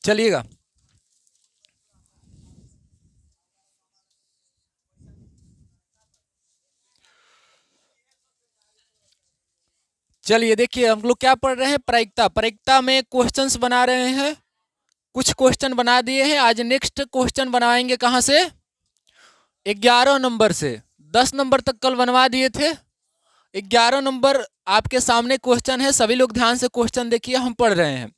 चलिएगा। चलिए देखिए, हम लोग क्या पढ़ रहे हैं, प्रायिकता। प्रायिकता में क्वेश्चंस बना रहे हैं, कुछ क्वेश्चन बना दिए हैं। आज नेक्स्ट क्वेश्चन बनाएंगे कहाँ से? 11 नंबर से। 10 नंबर तक कल बनवा दिए थे, 11 नंबर आपके सामने क्वेश्चन है। सभी लोग ध्यान से क्वेश्चन देखिए, हम पढ़ रहे हैं।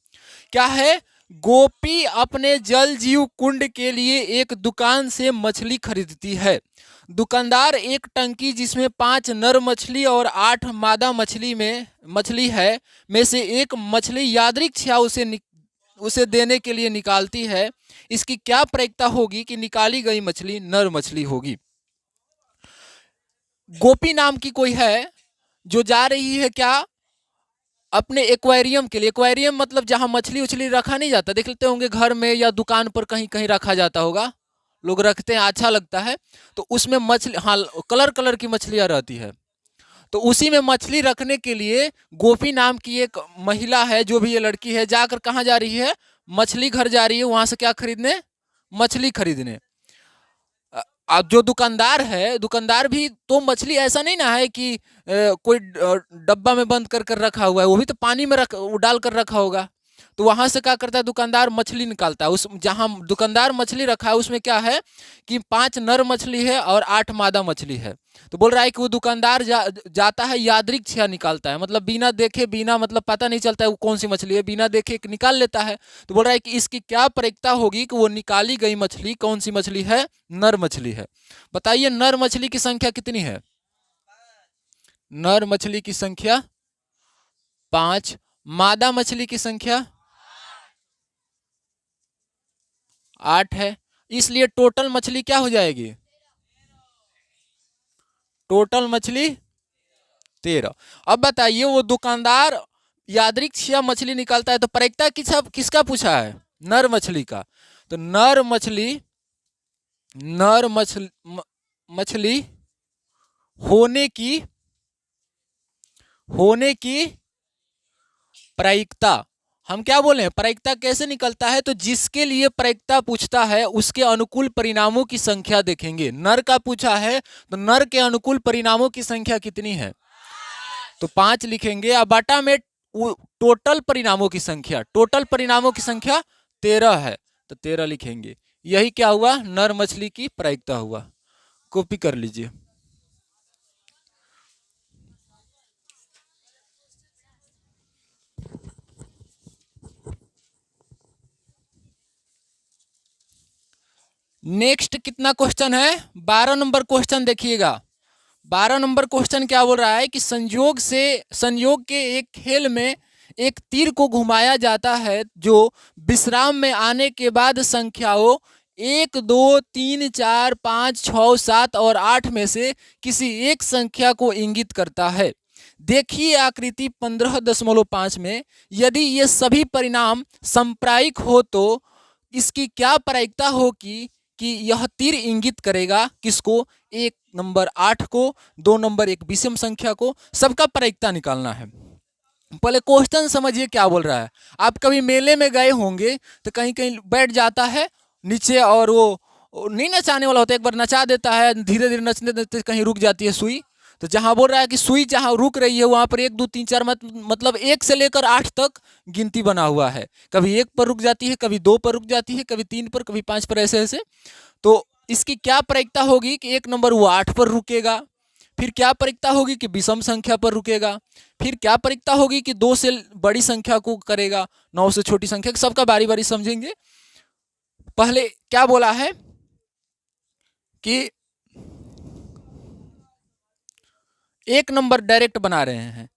क्या है? गोपी अपने जल जीव कुंड के लिए एक दुकान से मछली खरीदती है। दुकानदार एक टंकी जिसमें 5 नर मछली और 8 मादा मछली है में से एक मछली यादृच्छा उसे देने के लिए निकालती है। इसकी क्या प्रायिकता होगी कि निकाली गई मछली नर मछली होगी? गोपी नाम की कोई है जो जा रही है क्या, अपने एक्वेरियम के लिए। एक्वेरियम मतलब जहां मछली उछली रखा नहीं जाता, देख लेते होंगे घर में या दुकान पर कहीं कहीं रखा जाता होगा, लोग रखते हैं, अच्छा लगता है। तो उसमें मछली, हाँ, कलर कलर की मछलियां रहती है। तो उसी में मछली रखने के लिए गोपी नाम की एक महिला है, जो भी ये लड़की है, जाकर कहाँ जा रही है? मछली घर जा रही है। वहां से क्या खरीदने? मछली खरीदने। अब जो दुकानदार है, दुकानदार भी तो मछली ऐसा नहीं ना है कि कोई डब्बा में बंद कर कर रखा हुआ है, वो भी तो पानी में डाल कर रखा होगा। तो वहां से क्या करता है, दुकानदार मछली निकालता है। उस जहां दुकानदार मछली रखा है उसमें क्या है कि 5 नर मछली है और 8 मादा मछली है। तो बोल रहा है कि वो दुकानदार जाता है, यादृच्छा निकालता है, मतलब बिना देखे, बिना मतलब पता नहीं चलता है वो कौन सी मछली है, बिना देखे निकाल लेता है। तो बोल रहा है कि इसकी क्या प्रायिकता होगी कि वो निकाली गई मछली कौन सी मछली है? नर मछली है। बताइए, नर मछली की संख्या कितनी है? नर मछली की संख्या 5। मादा मछली की संख्या 8 है। इसलिए टोटल मछली क्या हो जाएगी? टोटल मछली 13। अब बताइए, वो दुकानदार यादृच्छा मछली निकालता है, तो प्रायिकता किसका पूछा है? नर मछली का। तो नर मछली होने की प्रायिकता, हम क्या बोले? प्रायिकता कैसे निकलता है? तो जिसके लिए प्रायिकता पूछता है उसके अनुकूल परिणामों की संख्या देखेंगे। नर का पूछा है तो नर के अनुकूल परिणामों की संख्या कितनी है? तो 5 लिखेंगे। अब बाटा में टोटल परिणामों की संख्या, टोटल परिणामों की संख्या 13 है, तो 13 लिखेंगे। यही क्या हुआ? नर मछली की प्रायिकता हुआ। कॉपी कर लीजिए। नेक्स्ट कितना क्वेश्चन है? 12 नंबर क्वेश्चन देखिएगा। 12 नंबर क्वेश्चन क्या बोल रहा है कि संयोग के एक खेल में एक तीर को घुमाया जाता है जो विश्राम में आने के बाद संख्याओं 1, 2, 3, 4, 5, 6, 7 और 8 में से किसी एक संख्या को इंगित करता है। देखिए आकृति 15.5 में, यदि ये सभी परिणाम संप्रायिक हो तो इसकी क्या प्रायिकता होगी कि यह तीर इंगित करेगा किसको? 1 नंबर 8 को, 2 नंबर एक विषम संख्या को। सबका प्रायिकता निकालना है। पहले क्वेश्चन समझिए क्या बोल रहा है। आप कभी मेले में गए होंगे तो कहीं कहीं बैठ जाता है नीचे, और वो नहीं नचाने वाला होता है, एक बार नचा देता है, धीरे धीरे नचने देते कहीं रुक जाती है सुई। तो जहां बोल रहा है कि सुई जहां रुक रही है वहां पर 1, 2, 3, 4 मतलब 1 से लेकर 8 तक गिनती बना हुआ है। कभी 1 पर रुक जाती है, कभी 2 पर रुक जाती है, कभी 3 पर, कभी 5 पर, ऐसे ऐसे। तो इसकी क्या प्रायिकता होगी कि 1 नंबर वो 8 पर रुकेगा। फिर क्या प्रायिकता होगी कि विषम संख्या पर रुकेगा। फिर क्या प्रायिकता होगी कि 2 से बड़ी संख्या को करेगा, 9 से छोटी संख्या। सबका बारी बारी समझेंगे। पहले क्या बोला है कि 1 नंबर डायरेक्ट बना रहे हैं,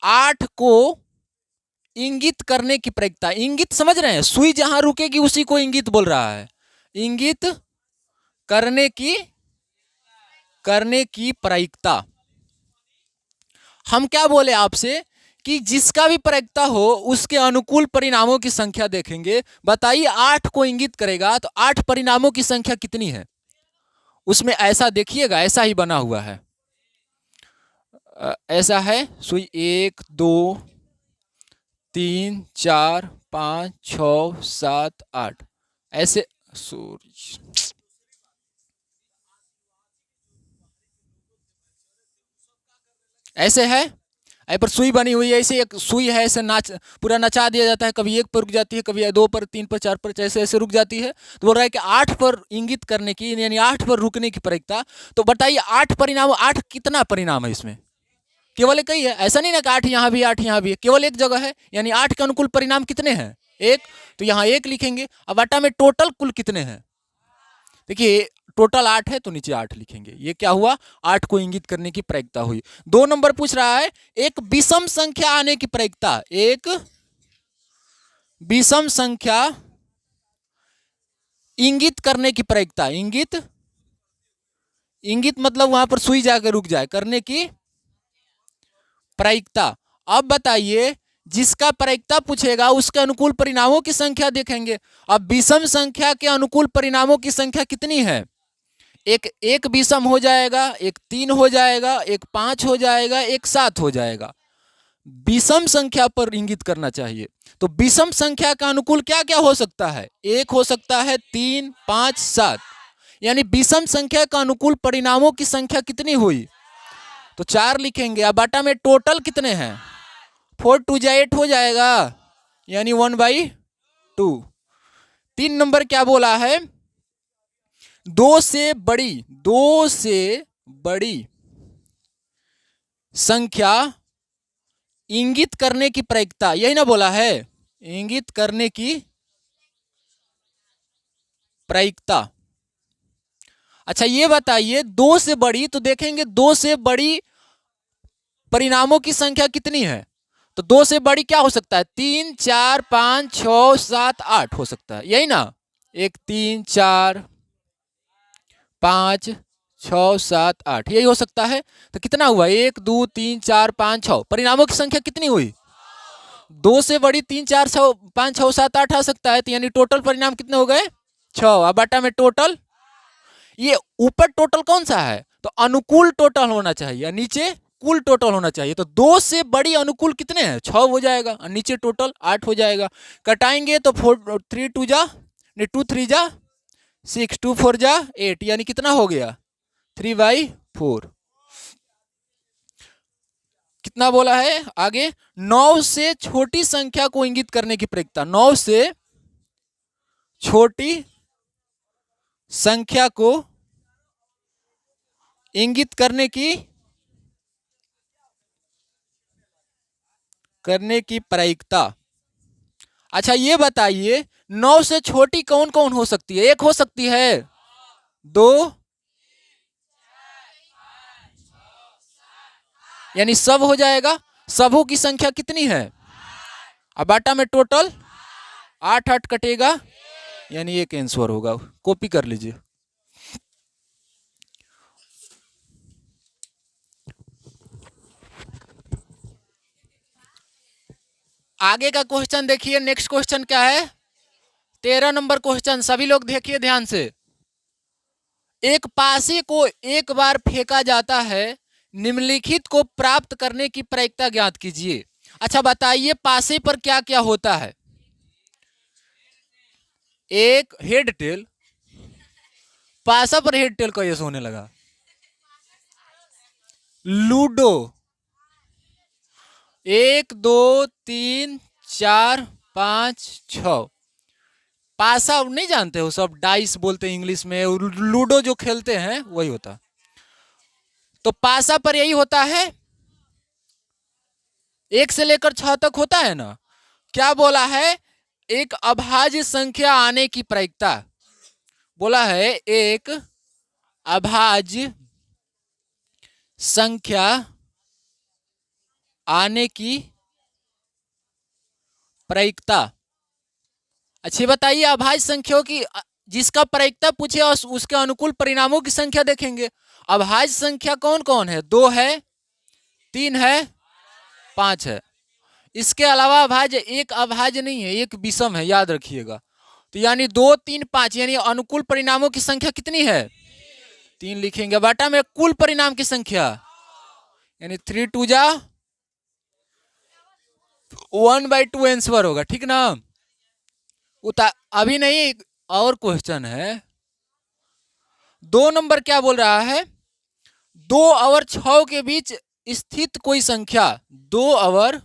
8 को इंगित करने की प्रायिकता। इंगित समझ रहे हैं? सुई जहां रुकेगी उसी को इंगित बोल रहा है। इंगित करने की प्रायिकता। हम क्या बोले आपसे कि जिसका भी प्रायिकता हो उसके अनुकूल परिणामों की संख्या देखेंगे। बताइए, 8 को इंगित करेगा तो 8 परिणामों की संख्या कितनी है? उसमें ऐसा देखिएगा, ऐसा ही बना हुआ है, ऐसा है सुई। 1, 2, 3, 4, 5 6 7 8 ऐसे सॉरी ऐसे है। आई पर सुई बनी हुई है, ऐसे एक सुई है, ऐसे नाच पूरा नचा दिया जाता है, कभी एक पर रुक जाती है, कभी दो पर, तीन पर, चार पर, ऐसे ऐसे रुक जाती है। तो बोल रहा है कि 8 पर इंगित करने की यानी 8 पर रुकने की प्रायिकता। तो बताइए 8 परिणाम, 8 कितना परिणाम है इसमें? केवल एक ही है, ऐसा नहीं ना कि 8 यहाँ भी 8 यहाँ भी है, केवल एक जगह है। यानी 8 के अनुकूल परिणाम कितने हैं? एक। तो यहाँ एक लिखेंगे। अब आटा में टोटल कुल कितने हैं? देखिए टोटल 8 है तो नीचे 8 लिखेंगे। ये क्या हुआ? 8 को इंगित करने की प्रायिकता हुई। 2 नंबर पूछ रहा है एक विषम संख्या आने की प्रायिकता। एक विषम संख्या इंगित करने की प्रायिकता। इंगित, इंगित मतलब वहां पर सुई जाकर रुक जाए, करने की प्रायिकता। अब बताइए जिसका प्रायिकता पूछेगा उसके अनुकूल परिणामों की संख्या देखेंगे। अब विषम संख्या के अनुकूल परिणामों की संख्या कितनी है? एक विषम हो जाएगा, एक 3 हो जाएगा, एक 5 हो जाएगा, एक 7 हो जाएगा। विषम संख्या पर इंगित करना चाहिए। तो विषम संख्या का अनुकूल क्या क्या हो सकता है? 1 हो सकता है, 3, 5, 7। यानी विषम संख्या का अनुकूल परिणामों की संख्या कितनी हुई? तो 4 लिखेंगे। अब आटा में टोटल कितने हैं? 4 2 जा 8 हो जाएगा, यानी 1/2। 3 नंबर क्या बोला है? 2 से बड़ी संख्या इंगित करने की प्रायिकता, यही ना बोला है? इंगित करने की प्रायिकता। अच्छा ये बताइए 2 से बड़ी, तो देखेंगे 2 से बड़ी परिणामों की संख्या कितनी है? तो 2 से बड़ी क्या हो सकता है? 3 4 5 6 7 8 हो सकता है, यही ना? 1 3 4 5 6 7 8 यही हो सकता है। तो कितना हुआ? 1 2 3 4 5 6 परिणामों की संख्या कितनी हुई? 2 से बड़ी 3 4 6 5 6 7 8 आ सकता है। तो यानी टोटल परिणाम कितने हो गए? 6। अब आटा में टोटल, ये ऊपर टोटल कौन सा है? तो अनुकूल टोटल होना चाहिए, नीचे कुल टोटल होना चाहिए। तो 2 से बड़ी अनुकूल कितने हैं? 6 हो जाएगा, और नीचे टोटल 8 हो जाएगा। कटाएंगे तो 4 3 2 जा, नहीं 2 3 जा 6, 2 4 जा 8, यानी कितना हो गया? 3/4। कितना बोला है आगे? 9 से छोटी संख्या को इंगित करने की प्रायिकता। 9 से छोटी संख्या को इंगित करने की प्रायिकता। अच्छा ये बताइए 9 से छोटी कौन कौन हो सकती है? 1 हो सकती है, 2, यानी सब हो जाएगा। सबों की संख्या कितनी है? अब आटा में टोटल 8 8 कटेगा, यानी एक आंसर होगा। कॉपी कर लीजिए। आगे का क्वेश्चन देखिए। नेक्स्ट क्वेश्चन क्या है? 13 नंबर क्वेश्चन। सभी लोग देखिए ध्यान से। एक पासे को एक बार फेंका जाता है, निम्नलिखित को प्राप्त करने की प्रायिकता ज्ञात कीजिए। अच्छा बताइए पासे पर क्या क्या होता है? एक हेड टेल, पासा पर हेड टेल कैसे होने लगा? लूडो 1 2 3 4 5 6। पासा नहीं जानते हो? सब डाइस बोलते हैं इंग्लिश में। लूडो जो खेलते हैं वही होता। तो पासा पर यही होता है, 1 से लेकर 6 तक होता है ना। क्या बोला है? एक अभाज्य संख्या आने की प्रायिकता। बोला है एक अभाज्य संख्या आने की प्रायिकता। अच्छी बताइए अभाज्य संख्याओं की, जिसका प्रायिकता पूछे और उसके अनुकूल परिणामों की संख्या देखेंगे। अभाज्य संख्या कौन कौन है? 2 है, 3 है, 5 है। इसके अलावा अभाज्य एक अभाज्य नहीं है, एक विषम है, याद रखिएगा। तो यानी 2 3 5, यानी अनुकूल परिणामों की संख्या कितनी है? 3 लिखेंगे। बाटा में कुल परिणाम की संख्या, यानी 3 2 जा 1/2 आंसर होगा, ठीक ना। उतार अभी नहीं, और क्वेश्चन है। 2 नंबर क्या बोल रहा है? 2 और 6 के बीच स्थित कोई संख्या, 2 और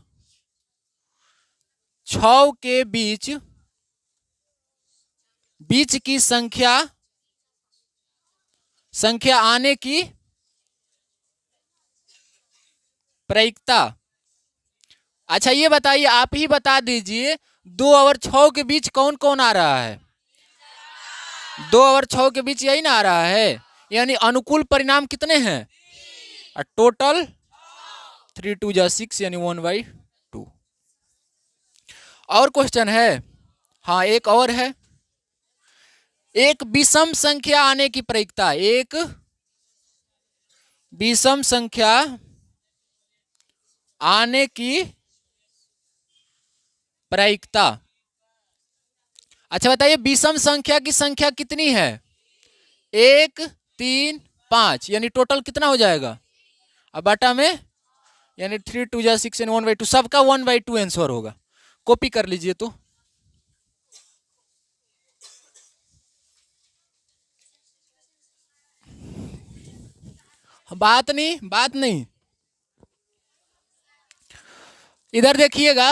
6 के बीच बीच की संख्या, संख्या आने की प्रायिकता। अच्छा ये बताइए, आप ही बता दीजिए, 2 और 6 के बीच कौन कौन आ रहा है? 2 और 6 के बीच यही ना आ रहा है, यानी अनुकूल परिणाम कितने हैं? टोटल 3 2 6 यानी 1/2। और क्वेश्चन है, हाँ एक और है। एक विषम संख्या आने की प्रायिकता, एक विषम संख्या आने की प्रायिकता। अच्छा बताइए, विषम संख्या की संख्या कितनी है? 1 3 5, यानी टोटल कितना हो जाएगा? अब बटा में, यानी 3 2 6 यानी 1/2। सबका 1/2 आंसर होगा। कॉपी कर लीजिए। तो बात नहीं, बात नहीं, इधर देखिएगा।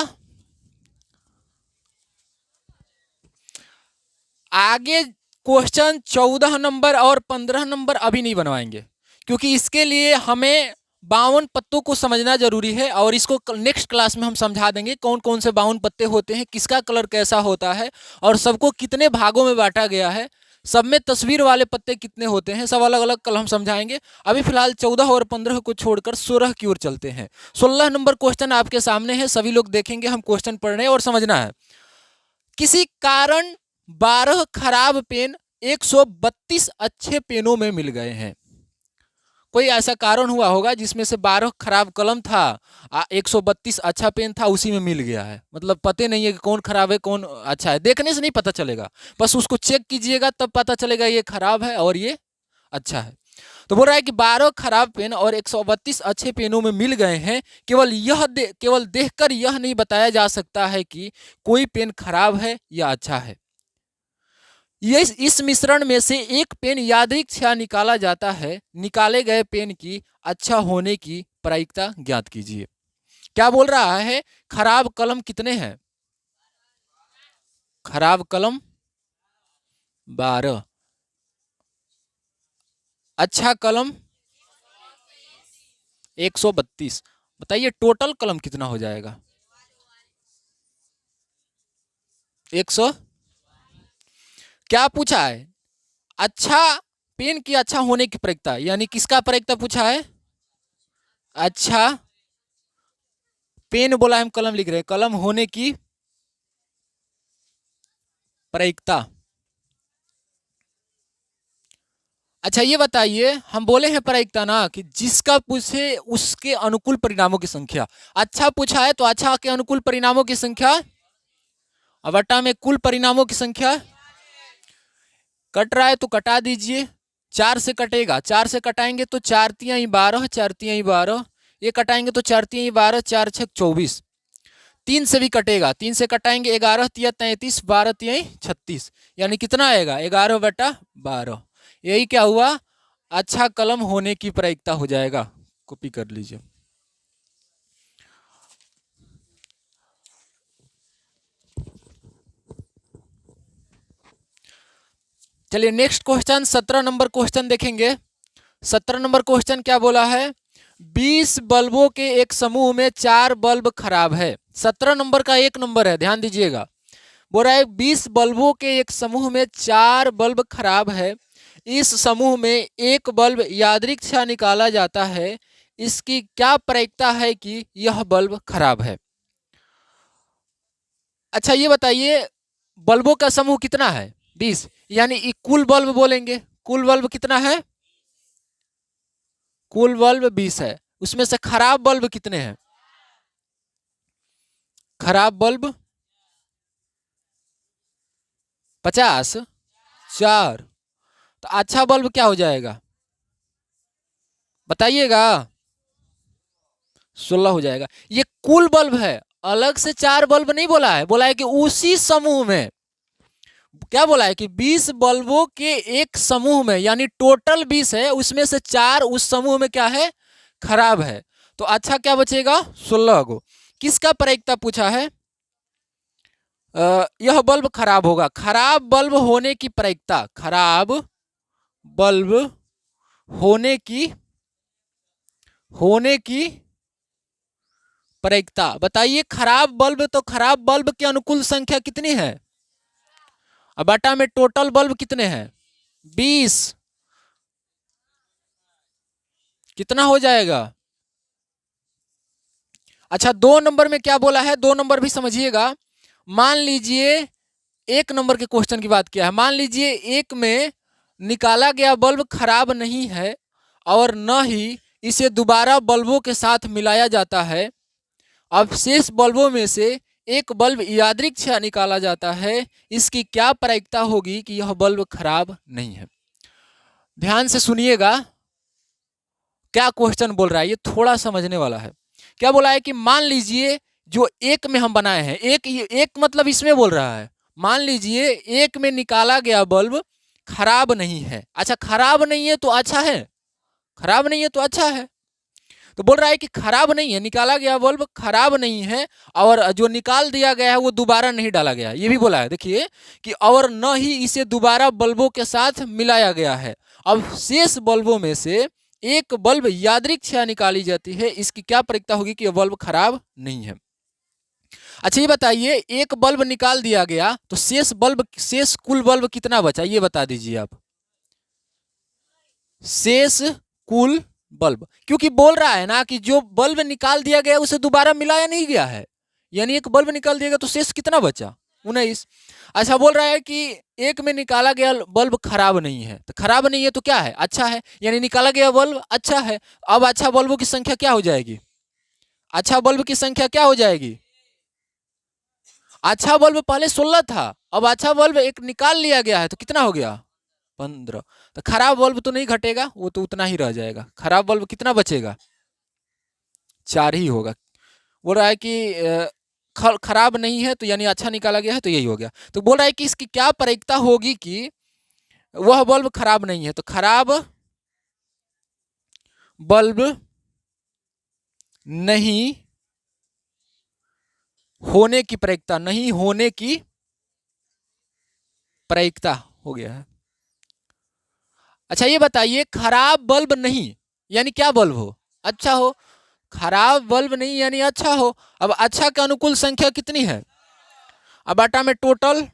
आगे क्वेश्चन 14 नंबर और 15 नंबर अभी नहीं बनवाएंगे, क्योंकि इसके लिए हमें 52 पत्तों को समझना जरूरी है, और इसको नेक्स्ट क्लास में हम समझा देंगे कौन कौन से 52 पत्ते होते हैं, किसका कलर कैसा होता है, और सबको कितने भागों में बांटा गया है, सब में तस्वीर वाले पत्ते कितने होते हैं, सब अलग अलग कल हम समझाएंगे। अभी फिलहाल 14 और 15 को छोड़कर 16 की ओर चलते हैं। 16 नंबर क्वेश्चन आपके सामने है, सभी लोग देखेंगे, हम क्वेश्चन पढ़ रहे हैं और समझना है। किसी कारण 12 खराब पेन 132 अच्छे पेनों में मिल गए हैं। कोई ऐसा कारण हुआ होगा जिसमें से 12 खराब कलम था, 132 अच्छा पेन था, उसी में मिल गया है। मतलब पता नहीं है कि कौन खराब है कौन अच्छा है, देखने से नहीं पता चलेगा, बस उसको चेक कीजिएगा तब पता चलेगा ये खराब है और ये अच्छा है। तो बोल रहा है कि 12 खराब पेन और 132 अच्छे पेनों में मिल गए हैं। केवल देखकर यह नहीं बताया जा सकता है कि कोई पेन खराब है या अच्छा है। ये इस मिश्रण में से एक पेन यादृच्छिक निकाला जाता है। निकाले गए पेन की अच्छा होने की प्रायिकता ज्ञात कीजिए। क्या बोल रहा है? खराब कलम कितने हैं? खराब कलम 12, अच्छा कलम 132। बताइए टोटल कलम कितना हो जाएगा? 100। क्या पूछा है? अच्छा पेन की अच्छा होने की प्रायिकता, यानी किसका प्रायिकता पूछा है? अच्छा पेन बोला, हम कलम लिख रहे हैं, कलम होने की प्रायिकता। अच्छा ये बताइए, हम बोले हैं प्रायिकता ना, कि जिसका पूछे उसके अनुकूल परिणामों की संख्या। अच्छा पूछा है तो अच्छा के अनुकूल परिणामों की संख्या, अवटा में कुल परिणामों की संख्या। कट रहा है तो कटा दीजिए, 4 से कटेगा, 4 से कटाएंगे तो 4 तियाई 12, 4 तियाई 12, ये कटाएंगे तो 4 तियाई 12, 4 6 24। 3 से भी कटेगा, 3 से कटाएंगे 11 तिया 33, 12 तियाई 36, यानी कितना आएगा? 11/12। यही क्या हुआ? अच्छा कलम होने की प्रायिकता हो जाएगा। कॉपी कर लीजिए। चलिए नेक्स्ट क्वेश्चन 17 नंबर क्वेश्चन देखेंगे। 17 नंबर क्वेश्चन क्या बोला है? 20 बल्बों के एक समूह में 4 बल्ब खराब है। 17 नंबर का 1 नंबर है, ध्यान दीजिएगा। बोल रहा है 20 बल्बों के एक समूह में 4 बल्ब खराब है। इस समूह में एक बल्ब यादृच्छिक निकाला जाता है। इसकी क्या प्रायिकता है कि यह बल्ब खराब है? अच्छा ये बताइए, बल्बों का समूह कितना है? 20, यानी कुल बल्ब बोलेंगे। कुल बल्ब कितना है? कुल बल्ब 20 है। उसमें से खराब बल्ब कितने हैं? खराब बल्ब 50, 4। तो अच्छा बल्ब क्या हो जाएगा? बताइएगा। 16 हो जाएगा। ये कुल बल्ब है, अलग से 4 बल्ब नहीं बोला है, बोला है कि उसी समूह में क्या बोला है कि 20 बल्बों के एक समूह में, यानी टोटल 20 है, उसमें से 4 उस समूह में क्या है, खराब है। तो अच्छा क्या बचेगा, 16 गो। किसका प्रायिकता पूछा है, यह बल्ब खराब होगा। खराब बल्ब होने की प्रायिकता, खराब बल्ब होने की प्रायिकता बताइए। खराब बल्ब, तो खराब बल्ब की अनुकूल संख्या कितनी है, अब बटा में टोटल बल्ब कितने हैं, 20, कितना हो जाएगा। अच्छा 2 नंबर में क्या बोला है, 2 नंबर भी समझिएगा। मान लीजिए 1 नंबर के क्वेश्चन की बात किया है। मान लीजिए 1 में निकाला गया बल्ब खराब नहीं है और न ही इसे दोबारा बल्बों के साथ मिलाया जाता है। अब शेष बल्बों में से एक बल्ब यादृच्छा निकाला जाता है, इसकी क्या प्रायिकता होगी कि यह बल्ब खराब नहीं है। ध्यान से सुनिएगा क्या क्वेश्चन बोल रहा है, ये थोड़ा समझने वाला है। क्या बोला है कि मान लीजिए जो 1 में हम बनाए हैं, एक मतलब इसमें बोल रहा है, मान लीजिए 1 में निकाला गया बल्ब खराब नहीं है। अच्छा खराब नहीं है तो अच्छा है, खराब नहीं है तो अच्छा है। तो बोल रहा है कि खराब नहीं है, निकाला गया बल्ब खराब नहीं है और जो निकाल दिया गया है वो दोबारा नहीं डाला गया, ये भी बोला है। देखिए कि और न ही इसे दोबारा बल्बों के साथ मिलाया गया है। अब शेष बल्बों में से एक बल्ब यादृच्छा निकाली जाती है, इसकी क्या प्रायिकता होगी कि यह बल्ब खराब नहीं है। अच्छा ये बताइए, एक बल्ब निकाल दिया गया तो शेष कुल बल्ब कितना बचा, ये बता दीजिए आप। शेष कुल बल्ब, क्योंकि बोल रहा है ना कि जो बल्ब निकाल दिया गया उसे दोबारा मिलाया नहीं गया है, यानी एक बल्ब निकाल दिया गया तो शेष कितना बचा, 19। अच्छा बोल रहा है कि 1 में निकाला गया बल्ब खराब नहीं है, तो खराब नहीं है तो क्या है, अच्छा है, यानी निकाला गया बल्ब अच्छा है। अब अच्छा बल्बों की संख्या क्या हो जाएगी, अच्छा बल्ब की संख्या क्या हो जाएगी, अच्छा बल्ब पहले 16 था, अब अच्छा बल्ब एक निकाल लिया गया है तो कितना हो गया, 15। तो खराब बल्ब तो नहीं घटेगा, वो तो उतना ही रह जाएगा। खराब बल्ब कितना बचेगा, 4 ही होगा। बोल रहा है कि खराब नहीं है तो यानी अच्छा निकाला गया है, तो यही हो गया। तो बोल रहा है कि इसकी क्या प्रायिकता होगी कि वह बल्ब खराब नहीं है। तो खराब बल्ब नहीं होने की प्रायिकता, नहीं होने की प्रायिकता हो गया है। अच्छा ये बताइए, खराब बल्ब नहीं यानी क्या बल्ब हो, अच्छा हो, खराब बल्ब नहीं यानी अच्छा हो। अब अच्छा के अनुकूल संख्या कितनी है, अब बटा में टोटल,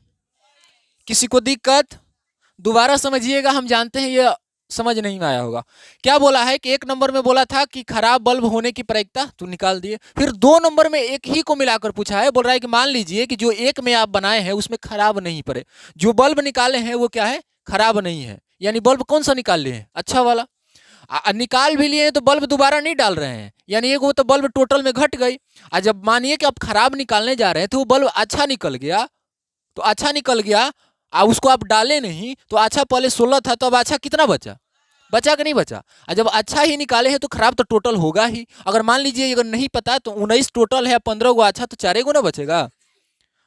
किसी को दिक्कत, दोबारा समझिएगा, हम जानते हैं ये समझ नहीं आया होगा। क्या बोला है कि 1 नंबर में बोला था कि खराब बल्ब होने की प्रायिकता तो निकाल दिए, फिर 2 नंबर में एक ही को मिलाकर पूछा है। बोल रहा है कि मान लीजिए कि जो 1 में आप बनाए हैं उसमें खराब नहीं पड़े, जो बल्ब निकाले हैं वो क्या है, खराब नहीं है, यानी बल्ब कौन सा निकाल लिए हैं, अच्छा वाला। निकाल भी लिए हैं तो बल्ब दोबारा नहीं डाल रहे हैं, यानी एक वो तो बल्ब टोटल में घट गई। और जब मानिए कि आप खराब निकालने जा रहे हैं तो वो बल्ब अच्छा निकल गया, तो अच्छा निकल गया उसको आप डाले नहीं, तो अच्छा पहले 16 था तो अब अच्छा कितना बचा, बचा कि नहीं बचा। और जब अच्छा ही निकाले हैं तो खराब तो टोटल होगा ही। अगर मान लीजिए अगर नहीं पता तो 19 टोटल है, 15 गो अच्छा, तो 4 गो ना बचेगा,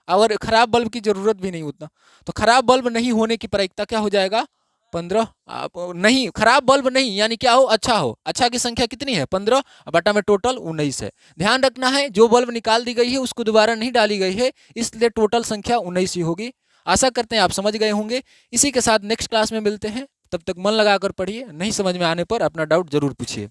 अगर खराब बल्ब की जरूरत भी नहीं उतना। तो खराब बल्ब नहीं होने की प्रायिकता क्या हो जाएगा, 15। नहीं, खराब बल्ब नहीं यानी क्या हो, अच्छा हो, अच्छा की संख्या कितनी है, 15, बटा में टोटल 19 है। ध्यान रखना है जो बल्ब निकाल दी गई है उसको दोबारा नहीं डाली गई है, इसलिए टोटल संख्या 19 ही होगी। आशा करते हैं आप समझ गए होंगे। इसी के साथ नेक्स्ट क्लास में मिलते हैं, तब तक मन लगाकर पढ़िए, नहीं समझ में आने पर अपना डाउट जरूर पूछिए।